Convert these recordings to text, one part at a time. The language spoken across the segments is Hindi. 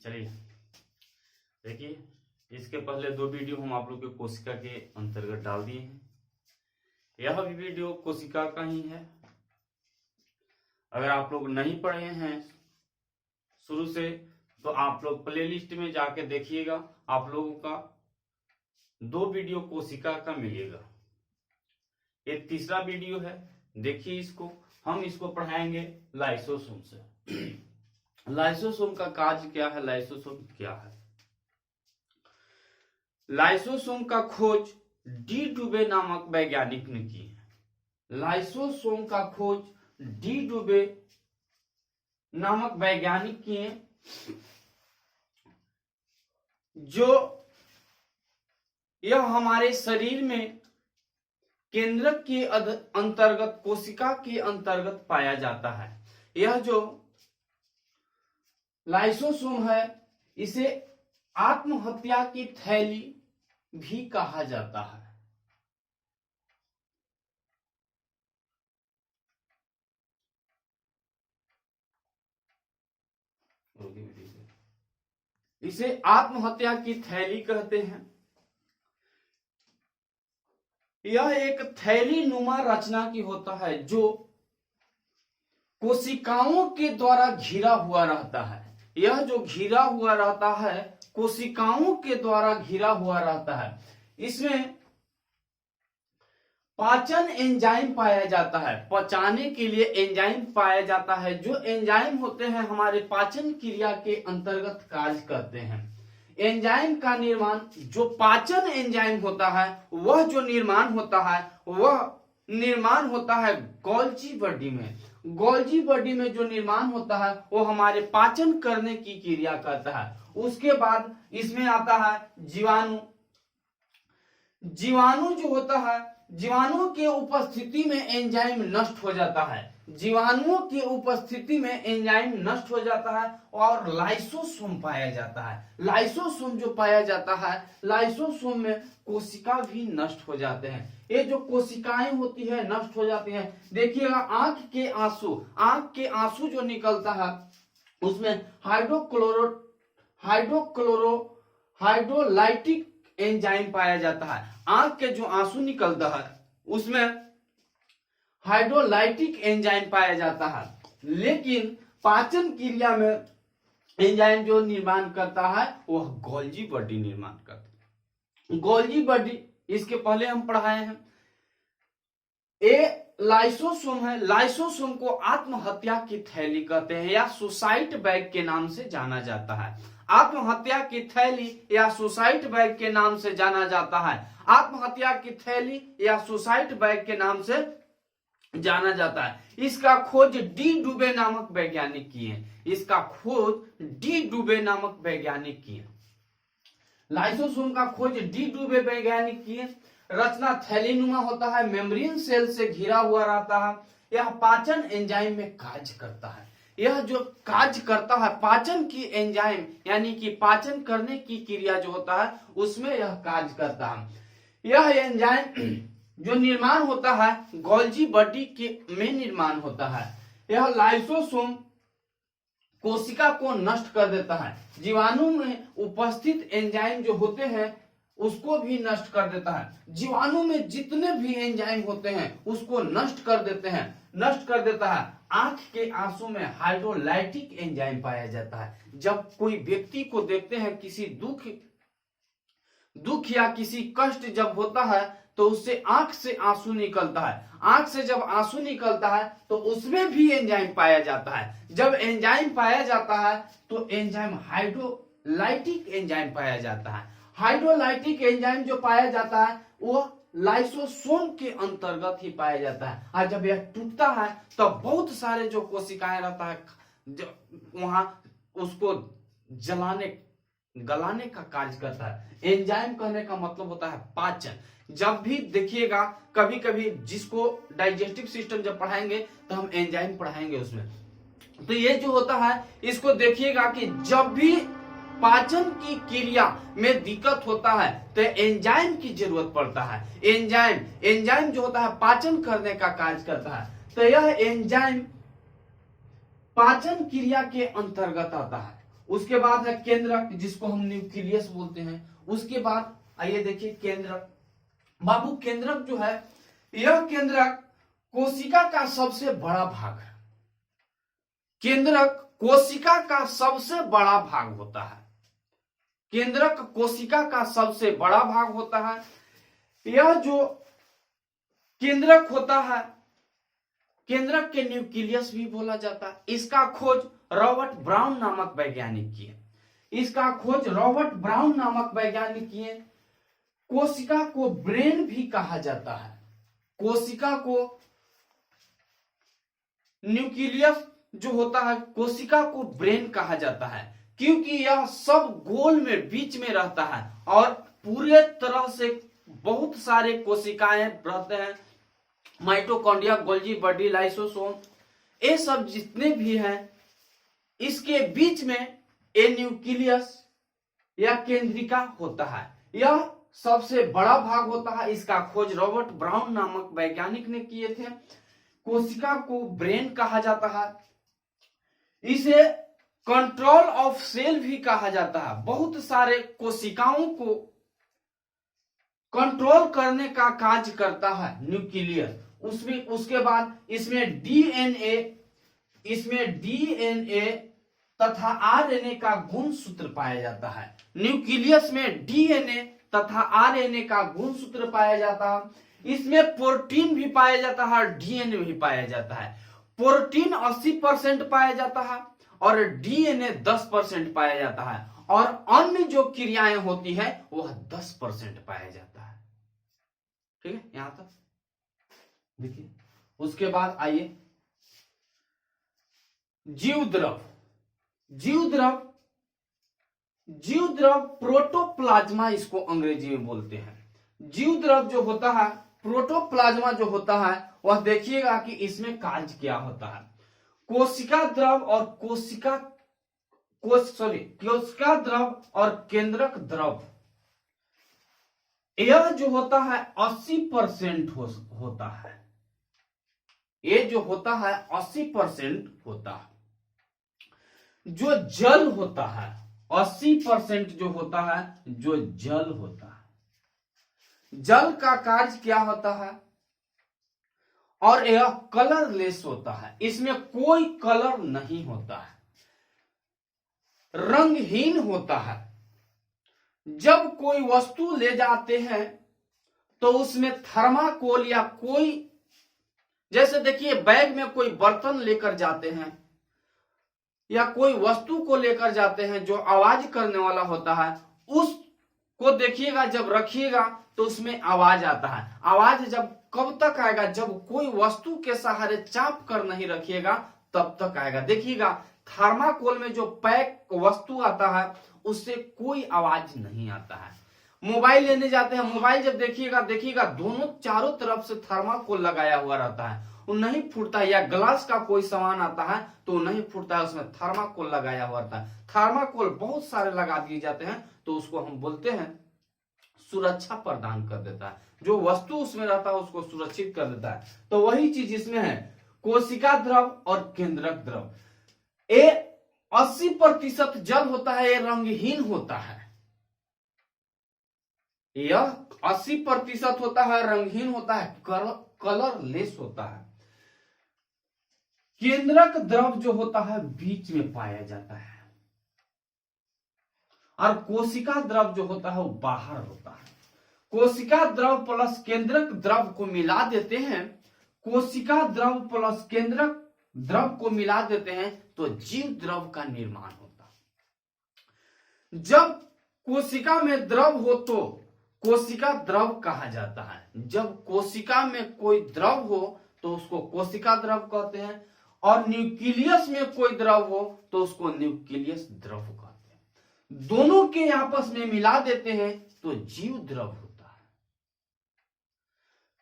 चलिए देखिए, इसके पहले 2 वीडियो हम आप लोग के कोशिका के अंतर्गत डाल दिए हैं। यह भी वीडियो कोशिका का ही है। अगर आप लोग नहीं पढ़े हैं शुरू से तो आप लोग प्लेलिस्ट में जाके देखिएगा, आप लोगों का 2 वीडियो कोशिका का मिलेगा। ये तीसरा वीडियो है, देखिए इसको। हम इसको पढ़ाएंगे लाइसोसोम से। लाइसोसोम का कार्य क्या है, लाइसोसोम क्या है। लाइसोसोम का खोज डी डुबे नामक वैज्ञानिक ने की है। लाइसोसोम का खोज डी डुबे नामक वैज्ञानिक किए, जो यह हमारे शरीर में केंद्रक के अंतर्गत, कोशिका के अंतर्गत पाया जाता है। यह जो लाइसोसोम है इसे आत्महत्या की थैली भी कहा जाता है। इसे आत्महत्या की थैली कहते हैं। यह एक थैली नुमा रचना की होता है जो कोशिकाओं के द्वारा घिरा हुआ रहता है। यह जो घिरा हुआ रहता है कोशिकाओं के द्वारा घिरा हुआ रहता है। इसमें पाचन एंजाइम पाया जाता है, पचाने के लिए एंजाइम पाया जाता है। जो एंजाइम होते हैं हमारे पाचन क्रिया के अंतर्गत कार्य करते हैं। एंजाइम का निर्माण, जो पाचन एंजाइम होता है वह जो निर्माण होता है वह निर्माण होता है गोल्जी बॉडी में। गोल्जी बॉडी में जो निर्माण होता है वो हमारे पाचन करने की क्रिया करता है। उसके बाद इसमें आता है जीवाणु। जीवाणु जो होता है, जीवाणुओं के उपस्थिति में एंजाइम नष्ट हो जाता है। जीवाणुओं की उपस्थिति में एंजाइम नष्ट हो जाता है और लाइसोसोम पाया जाता है। लाइसोसोम जो पाया जाता है, लाइसोसोम में कोशिका भी नष्ट हो जाते हैं। ये जो कोशिकाएं होती है नष्ट हो जाती हैं। देखिएगा आंख के आंसू जो निकलता है उसमें हाइड्रोलाइटिक एंजाइम पाया जाता है। आंख के जो आंसू निकलता है उसमें हाइड्रोलाइटिक एंजाइम पाया जाता है। लेकिन पाचन क्रिया में एंजाइम जो निर्माण करता है वह गोल्जी बॉडी निर्माण करता है। गोल्जी बॉडी इसके पहले हम पढ़ाए हैं। ये लाइसोसोम है। लाइसोसोम को आत्महत्या की थैली कहते हैं या सुसाइड बैग के नाम से जाना जाता है। आत्महत्या की थैली या सुसाइड बैग के नाम से जाना जाता है। आत्महत्या की थैली या सुसाइड बैग के नाम से जाना जाता है। इसका खोज डी डुबे नामक वैज्ञानिक किए। इसका खोज डी डुबे नामक वैज्ञानिक किए। लाइसोसोम का खोज डी डुबे वैज्ञानिक किए। रचना थैलीनुमा होता है, मेम्ब्रेन सेल से घिरा हुआ रहता है। यह पाचन एंजाइम में कार्य करता है। यह जो कार्य करता है पाचन की एंजाइम यानी कि पाचन करने की क्रिया जो होता है उसमें यह कार्य करता है। यह एंजाइम जो निर्माण होता है गोल्जी बॉडी के में निर्माण होता है। यह लाइसोसोम कोशिका को नष्ट कर देता है। जीवाणु में उपस्थित एंजाइम जो होते हैं उसको भी नष्ट कर देता है। जीवाणु में जितने भी एंजाइम होते हैं उसको नष्ट कर देते हैं, नष्ट कर देता है। आंख के आंसू में हाइड्रोलाइटिक एंजाइम पाया जाता है। जब कोई व्यक्ति को देखते हैं किसी दुख या किसी कष्ट जब होता है तो उससे आंख से आंसू निकलता है। आंख से जब आंसू निकलता है तो उसमें भी एंजाइम पाया जाता है। जब एंजाइम पाया जाता है तो एंजाइम हाइड्रोलाइटिक एंजाइम पाया जाता है। हाइड्रोलाइटिक एंजाइम जो पाया जाता है वो लाइसोसोम के अंतर्गत ही पाया जाता है। और जब यह टूटता है तो बहुत सारे जो कोशिकाएं रहता है वहां उसको गलाने का कार्य करता है। एंजाइम कहने का मतलब होता है पाचन। जब भी देखिएगा कभी कभी जिसको डाइजेस्टिव सिस्टम जब पढ़ाएंगे तो हम एंजाइम पढ़ाएंगे उसमें। तो ये जो होता है इसको देखिएगा कि जब भी पाचन की क्रिया में दिक्कत होता है तो एंजाइम की जरूरत पड़ता है। एंजाइम जो होता है पाचन करने का कार्य करता है। तो यह एंजाइम पाचन क्रिया के अंतर्गत आता है। उसके बाद है केंद्रक, जिसको हम न्यूक्लियस बोलते हैं। उसके बाद आइए देखिए केंद्रक। बाबू केंद्रक जो है, यह केंद्रक कोशिका का सबसे बड़ा भाग है। केंद्रक कोशिका का सबसे बड़ा भाग होता है। केंद्रक कोशिका का सबसे बड़ा भाग होता है। यह जो केंद्रक होता है, केंद्रक के न्यूक्लियस भी बोला जाता है। इसका खोज रॉबर्ट ब्राउन नामक वैज्ञानिक किए। इसका खोज रॉबर्ट ब्राउन नामक वैज्ञानिक किए। कोशिका को ब्रेन भी कहा जाता है। कोशिका को न्यूक्लियस जो होता है, कोशिका को ब्रेन कहा जाता है, क्योंकि यह सब गोल में बीच में रहता है और पूरे तरह से बहुत सारे कोशिकाएं रहते हैं। माइटोकॉन्ड्रिया, गोल्जी बॉडी, लाइसोसोम, ये सब जितने भी हैं, इसके बीच में ए न्यूक्लियस या केंद्रिका होता है। यह सबसे बड़ा भाग होता है। इसका खोज रॉबर्ट ब्राउन नामक वैज्ञानिक ने किए थे। कोशिका को ब्रेन कहा जाता है। इसे कंट्रोल ऑफ सेल भी कहा जाता है। बहुत सारे कोशिकाओं को कंट्रोल करने का कार्य करता है न्यूक्लियस। उसके बाद इसमें डीएनए तथा आरएनए का गुणसूत्र पाया जाता है। न्यूक्लियस में डीएनए तथा आरएनए का गुणसूत्र पाया जाता है। इसमें प्रोटीन भी पाया जाता है और डीएनए भी पाया जाता है। प्रोटीन 80% पाया जाता है और डीएनए 10% पाया जाता है, और अन्य जो क्रियाएं होती है वह 10% पाया जाता है। ठीक है, यहां तक देखिए। उसके बाद आइए जीव द्रव। जीव द्रव प्रोटोप्लाज्मा इसको अंग्रेजी में बोलते हैं। जीव द्रव जो होता है, प्रोटोप्लाज्मा जो होता है, वह देखिएगा कि इसमें कार्य क्या होता है। कोशिका द्रव और कोशिका द्रव और केंद्रक द्रव, यह जो होता है 80% होता है। ये जो होता है 80% होता है। जो जल होता है 80% जो होता है, जो जल होता है। जल का कार्य क्या होता है, और यह कलरलेस होता है। इसमें कोई कलर नहीं होता है, रंगहीन होता है। जब कोई वस्तु ले जाते हैं तो उसमें थर्माकोल या कोई, जैसे देखिए बैग में कोई बर्तन लेकर जाते हैं या कोई वस्तु को लेकर जाते हैं जो आवाज करने वाला होता है, उसको देखिएगा जब रखिएगा तो उसमें आवाज आता है। आवाज जब कब तक आएगा, जब कोई वस्तु के सहारे चाप कर नहीं रखिएगा तब तक आएगा। देखिएगा थर्माकोल में जो पैक वस्तु आता है उससे कोई आवाज नहीं आता है। मोबाइल लेने जाते हैं, मोबाइल जब देखिएगा दोनों चारों तरफ से थर्माकोल लगाया हुआ रहता है, वो नहीं फूटता है। या ग्लास का कोई सामान आता है तो नहीं फूटता है, उसमें थर्माकोल लगाया हुआ रहता है। थर्माकोल बहुत सारे लगा दिए जाते हैं तो उसको हम बोलते हैं सुरक्षा प्रदान कर देता है। जो वस्तु उसमें रहता है उसको सुरक्षित कर देता है। तो वही चीज इसमें है, कोशिका द्रव और केंद्रक द्रव। ये 80% जल होता है, ये रंगहीन होता है। यह 80% होता है, रंगहीन होता है, कलरलेस होता है। केंद्रक द्रव जो होता है बीच में पाया जाता है, और कोशिका द्रव जो होता है वो बाहर होता है। कोशिका द्रव प्लस केंद्रक द्रव को मिला देते हैं, कोशिका द्रव प्लस केंद्रक द्रव को मिला देते हैं तो जीव द्रव का निर्माण होता है। जब कोशिका में द्रव हो तो कोशिका द्रव कहा जाता है। जब कोशिका में कोई द्रव हो तो उसको कोशिका द्रव कहते हैं, और न्यूक्लियस में कोई द्रव हो तो उसको न्यूक्लियस द्रव कहते हैं। दोनों के आपस में मिला देते हैं तो जीव द्रव होता है।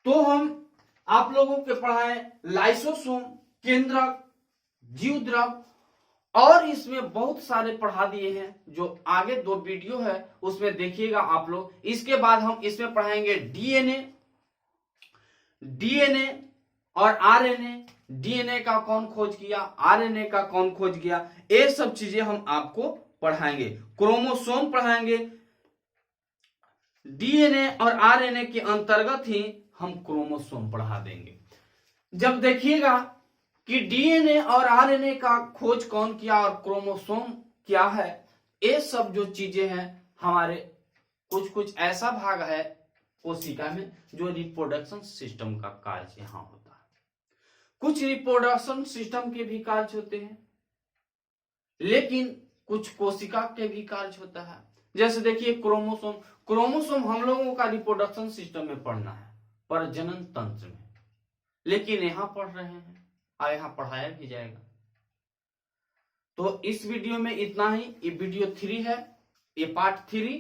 तो हम आप लोगों के पढ़ाए लाइसोसोम, केंद्रक, जीव द्रव, और इसमें बहुत सारे पढ़ा दिए हैं। जो आगे 2 वीडियो है उसमें देखिएगा आप लोग। इसके बाद हम इसमें पढ़ाएंगे डीएनए और आरएनए। डीएनए का कौन खोज किया, आरएनए का कौन खोज किया, ये सब चीजें हम आपको पढ़ाएंगे, क्रोमोसोम पढ़ाएंगे। डीएनए और आरएनए के अंतर्गत ही हम क्रोमोसोम पढ़ा देंगे। जब देखिएगा कि डीएनए और आरएनए का खोज कौन किया और क्रोमोसोम क्या है, ये सब जो चीजें हैं हमारे कुछ ऐसा भाग है कोशिका में जो रिप्रोडक्शन सिस्टम का कार्य यहां होता है। कुछ रिप्रोडक्शन सिस्टम के भी कार्य होते हैं, लेकिन कुछ कोशिका के भी कार्य होता है। जैसे देखिए क्रोमोसोम, क्रोमोसोम हम लोगों का रिप्रोडक्शन सिस्टम में पढ़ना है, प्रजनन तंत्र में, लेकिन यहां पढ़ रहे हैं और यहां पढ़ाया भी जाएगा। तो इस वीडियो में इतना ही। ये वीडियो 3 है, ये पार्ट 3,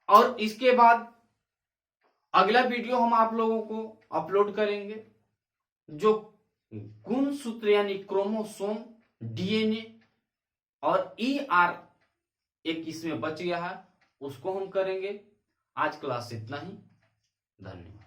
और इसके बाद अगला वीडियो हम आप लोगों को अपलोड करेंगे जो गुणसूत्र यानी क्रोमोसोम, डीएनए और ईआर एक इसमें बच गया है, उसको हम करेंगे। आज क्लास इतना ही, धन्यवाद।